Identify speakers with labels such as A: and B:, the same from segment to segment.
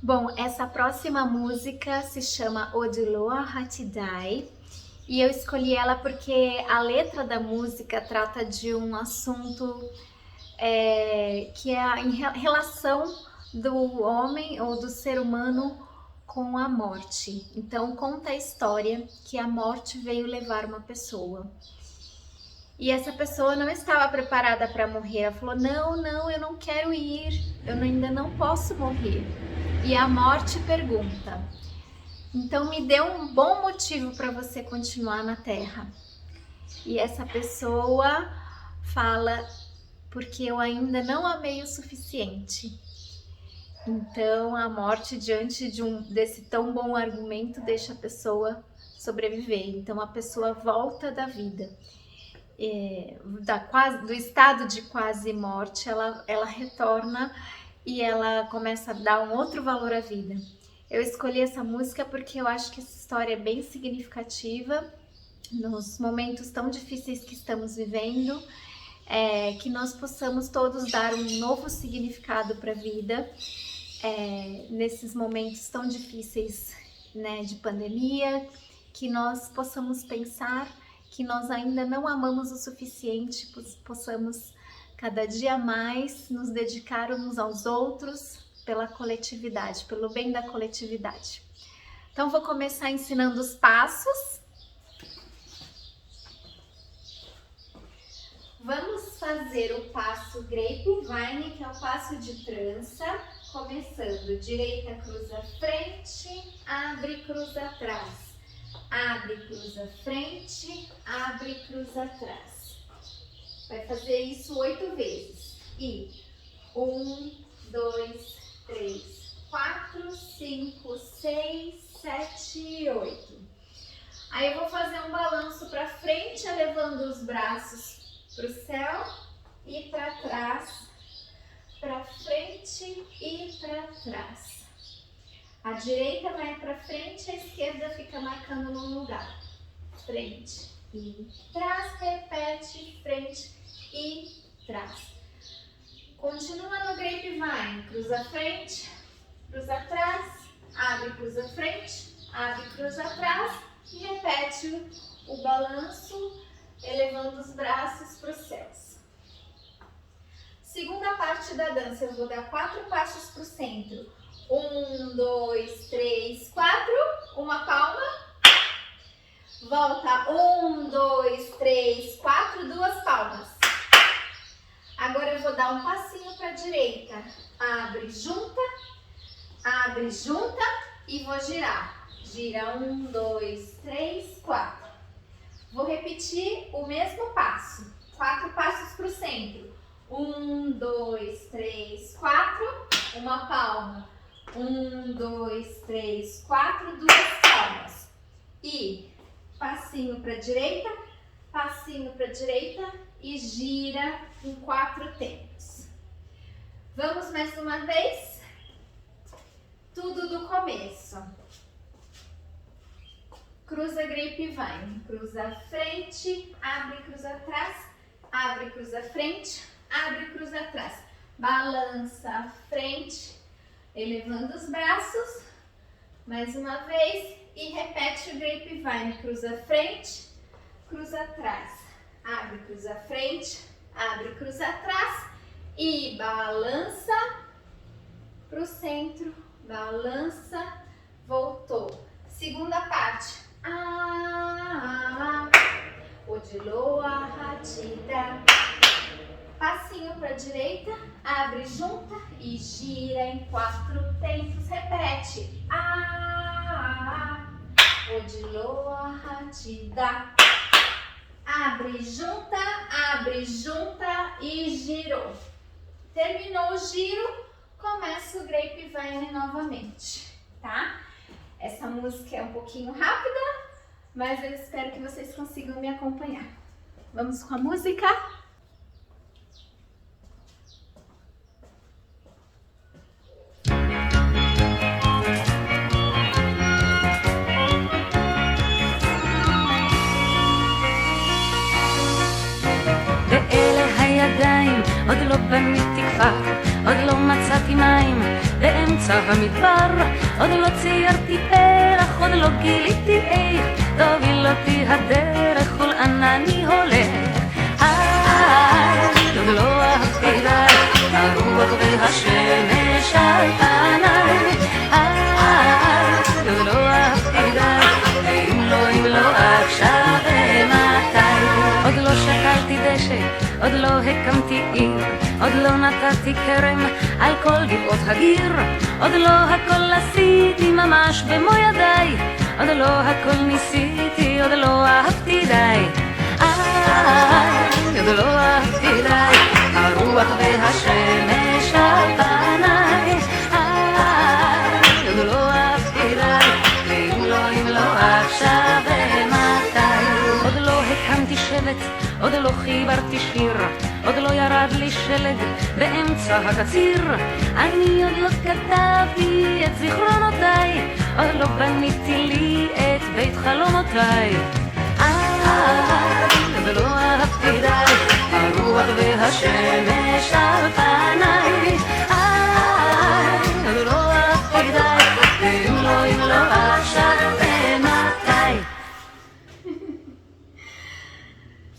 A: Bom, essa próxima música se chama Odiloa Hatidai e eu escolhi ela porque a letra da música trata de um assunto que é em relação do homem ou do ser humano com a morte. Então conta a história que a morte veio levar uma pessoa. E essa pessoa não estava preparada para morrer. Ela falou: não, eu não quero ir, eu ainda não posso morrer. E a morte pergunta: então me dê um bom motivo para você continuar na Terra. E essa pessoa fala: porque eu ainda não amei o suficiente. Então a morte, diante desse tão bom argumento, deixa a pessoa sobreviver. Então a pessoa volta da vida. Do estado de quase morte, ela retorna e ela começa a dar um outro valor à vida. Eu escolhi essa música porque eu acho que essa história é bem significativa nos momentos tão difíceis que estamos vivendo, que nós possamos todos dar um novo significado para a vida, nesses momentos tão difíceis, né, de pandemia, que nós possamos pensar que nós ainda não amamos o suficiente, possamos cada dia mais nos dedicar uns aos outros pela coletividade, pelo bem da coletividade. Então vou começar ensinando os passos. Vamos fazer o passo Grapevine, que é o passo de trança, começando direita, cruza frente, abre, cruza atrás. Abre, cruza frente, abre, cruza atrás. Vai fazer isso 8 vezes. E 1, 2, 3, 4, 5, 6, 7 e 8. Aí eu vou fazer um balanço para frente, elevando os braços para o céu e para trás, para frente e para trás. A direita vai para frente, a esquerda fica marcando no lugar. Frente e trás, repete, frente e trás. Continua no Grapevine, cruza frente, cruza atrás, abre, cruza frente, abre, cruza atrás e repete o balanço, elevando os braços para os céus. Segunda parte da dança, eu vou dar 4 passos para o centro. 1, 2, 3, 4, uma palma. Volta, 1, 2, 3, 4, 2 palmas. Agora eu vou dar um passinho para a direita. Abre, junta e vou girar. Gira, 1, 2, 3, 4. Vou repetir o mesmo passo. 4 passos para o centro. 1, 2, 3, 4, uma palma. 1, 2, 3, 4, 2 palmas. E passinho para direita e gira em 4 tempos. Vamos mais uma vez? Tudo do começo. Cruza Grapevine, cruza frente, abre, cruza atrás, abre, cruza frente, abre, cruza atrás. Balança frente, elevando os braços, mais uma vez, e repete o Grapevine, cruza frente, cruza atrás, abre, cruza frente, abre, cruza atrás, e balança para o centro, balança, voltou. Segunda parte. Odiloa Hatida. Passinho para a direita, abre, junta e gira em 4 tempos. Repete. Odiloa Hatida. Abre, junta e girou. Terminou o giro, começa o Grapevine novamente, tá? Essa música é um pouquinho rápida, mas eu espero que vocês consigam me acompanhar. Vamos com a música?
B: ואלה הידיים, עוד לא בניתי כפר, עוד לא מצאתי מים, באמצע המדבר. עוד לא ציירתי פרח, עוד לא גיליתי איך תוביל אותי הדרך ולאן אני הולך. עוד לא אהבתי די, הרוח והשמש על פניי. עוד לא אהבתי די, אם לא עכשיו ומתי. עוד לא שקלתי דשא, עוד לא הקמתי עיר, עוד לא נתתי כרם על כל גבעות הגיר. עוד לא הכל עשיתי ממש במו ידיי, עוד לא הכל ניסיתי, עוד לא אהבתי די. עוד לא אהבתי די, הרוח והשמש על פניי. עוד לא אהבתי די, אם לא עכשיו ומתי. עוד לא הקמתי שבט, עוד לא חיברתי שיר, עוד לא ירד לי שלג באמצע הקציר. אני עוד לא כתבתי את זיכרונותיי, עוד לא בניתי לי את בית חלומותיי. עוד לא אהבתי די, הרוח והשמש על פניי. עוד לא אהבתי די, אם לא עכשיו ומתי.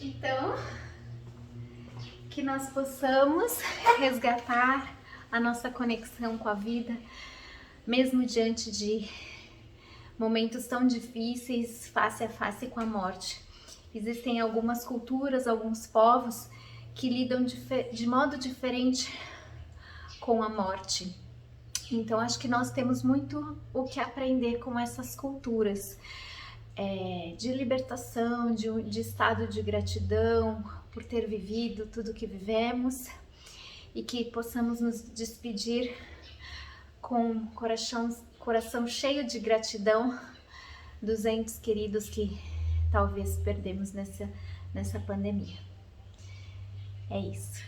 A: Então, que nós possamos resgatar a nossa conexão com a vida, mesmo diante de momentos tão difíceis, face a face com a morte. Existem algumas culturas, alguns povos que lidam de modo diferente com a morte. Então, acho que nós temos muito o que aprender com essas culturas. De libertação, de estado de gratidão por ter vivido tudo que vivemos e que possamos nos despedir com coração cheio de gratidão dos entes queridos que talvez perdemos nessa pandemia. É isso.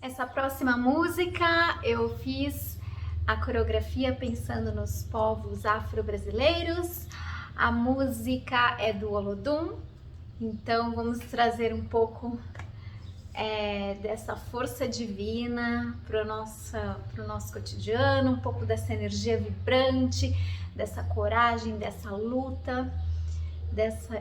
A: Essa próxima música eu fiz a coreografia pensando nos povos afro-brasileiros. A música é do Olodum, então vamos trazer um pouco dessa força divina para o nosso cotidiano, um pouco dessa energia vibrante, dessa coragem, dessa luta,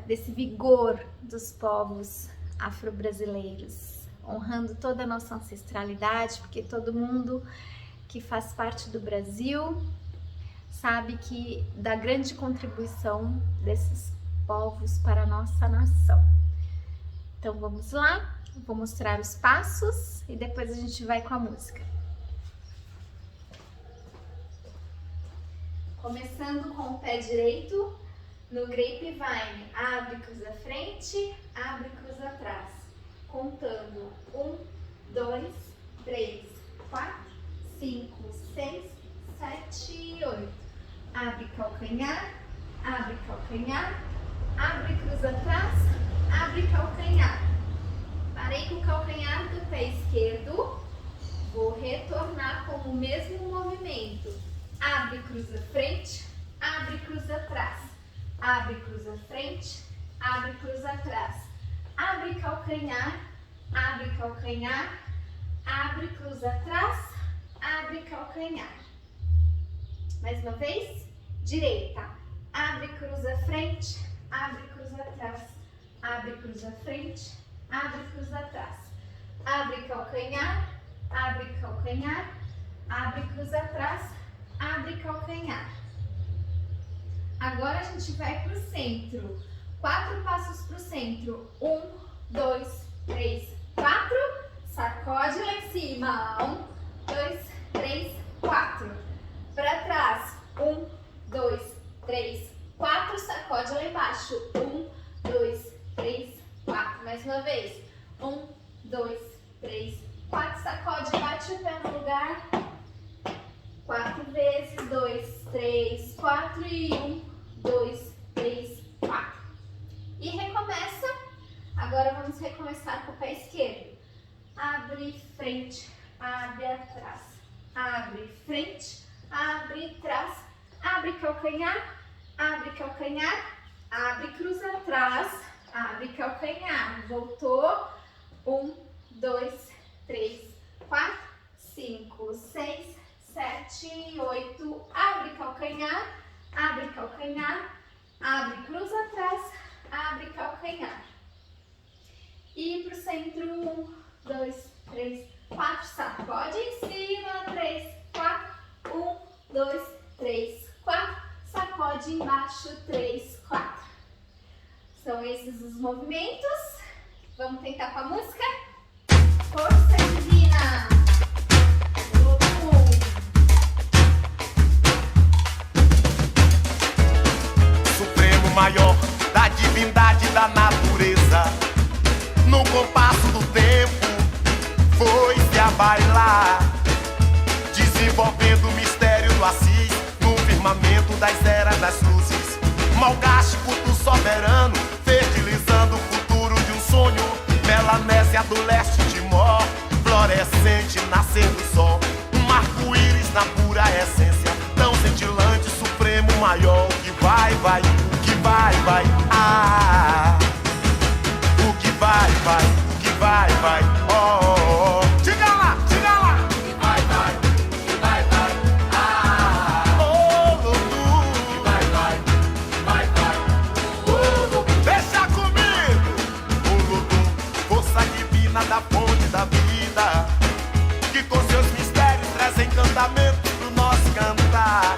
A: desse vigor dos povos afro-brasileiros, honrando toda a nossa ancestralidade, porque todo mundo que faz parte do Brasil sabe que da grande contribuição desses povos para a nossa nação. Então vamos lá, vou mostrar os passos e depois a gente vai com a música. Começando com o pé direito, no grapevine, abre, cruza frente, abre, cruza atrás, contando 1, 2, 3, 4, 5, 6, 7 e 8. Abre calcanhar, abre, cruza atrás, abre calcanhar. Parei com o calcanhar do pé esquerdo, vou retornar com o mesmo movimento. Abre, cruza frente, abre, cruza atrás, abre, cruza frente, abre, cruza atrás. Abre calcanhar, abre, cruza atrás, abre calcanhar. Mais uma vez, direita, abre, cruza frente, abre, cruza atrás, abre, cruza frente, abre, cruza atrás, abre calcanhar, abre, cruza atrás, abre calcanhar. Agora a gente vai para o centro, 4 passos para o centro, 1, 2, 3, 4, sacode lá em cima, 1, 2, 3, 4. Para trás, 1, 2, 3, 4, sacode lá embaixo, 1, 2, 3, 4, mais uma vez, 1, 2, 3, 4, sacode, bate o pé no lugar, 4 vezes, 2, 3, 4 e 1, 2, 3, 4. E recomeça, agora vamos recomeçar com o pé esquerdo, abre frente, abre atrás, abre frente, abre trás, abre calcanhar, abre, cruza atrás, abre calcanhar, voltou, 1, 2, 3, 4, 5, 6, 7, 8, abre calcanhar, abre calcanhar, abre, cruza atrás, abre calcanhar. E pro centro, 1, 2, 3, 4, sacode em cima, 3, 4, 1, 2, 3, 4, sacode embaixo, 3, 4. São esses os movimentos. Vamos tentar com a música? Força divina!
C: Supremo maior da divindade da natureza, no compasso do tempo, foi-se a bailar, desenvolvendo o mistério do Assis, no firmamento das eras das luzes. Malgástico do soberano, fertilizando o futuro de um sonho. Melanésia do leste Timor, florescente, nascer do sol. Um arco-íris na pura essência, tão cintilante, supremo maior. O que vai, vai, o que vai, vai, ah. O que vai, vai, o que vai, vai, oh, oh, oh. Diga lá, diga lá. O que vai, vai, o que vai, vai, ah. Oh, Lulu. O que vai, vai, vai, vai, deixa comigo. O Lulu, força divina da fonte da vida, que com seus mistérios traz encantamento pro nosso cantar.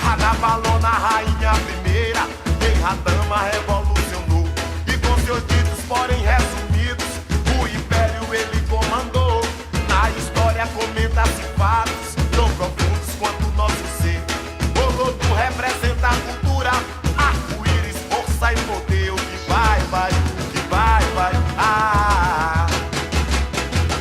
C: Ranavalona, rainha primeira, rei Radama revolucionou, e com seus ditos, porém resumidos, o império ele comandou. Na história comenta-se fatos tão profundos quanto o nosso ser. O lodo representa a cultura, arco-íris, força e poder. O que vai, vai, o que vai, vai, ah.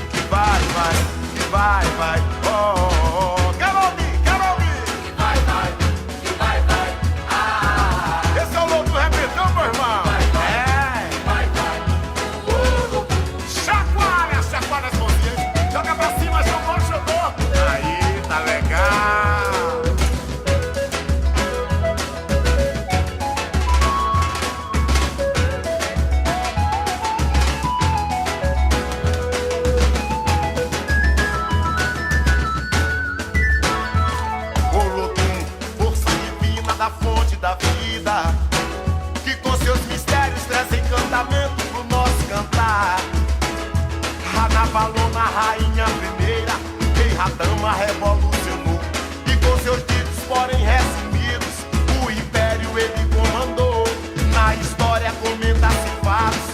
C: O que vai, vai, o que vai, vai, oh, oh, oh. Quero ouvir, quero ouvir. O que vai, vai, o que vai, vai, ah. Esse é o lodo repetão, meu irmão. É. Vai, vai, chacoalha, chacoalha as mãozinhas. Joga pra cima, jogou, jogou. Aí, tá legal. Olodum, força divina da fonte da vida, que com seus mistérios traz encantamento pro nosso cantar. Ranavalona, rainha primeira, rei Radama revolucionou, e com seus ditos, porém resumidos, o império ele comandou. Na história comenta-se fatos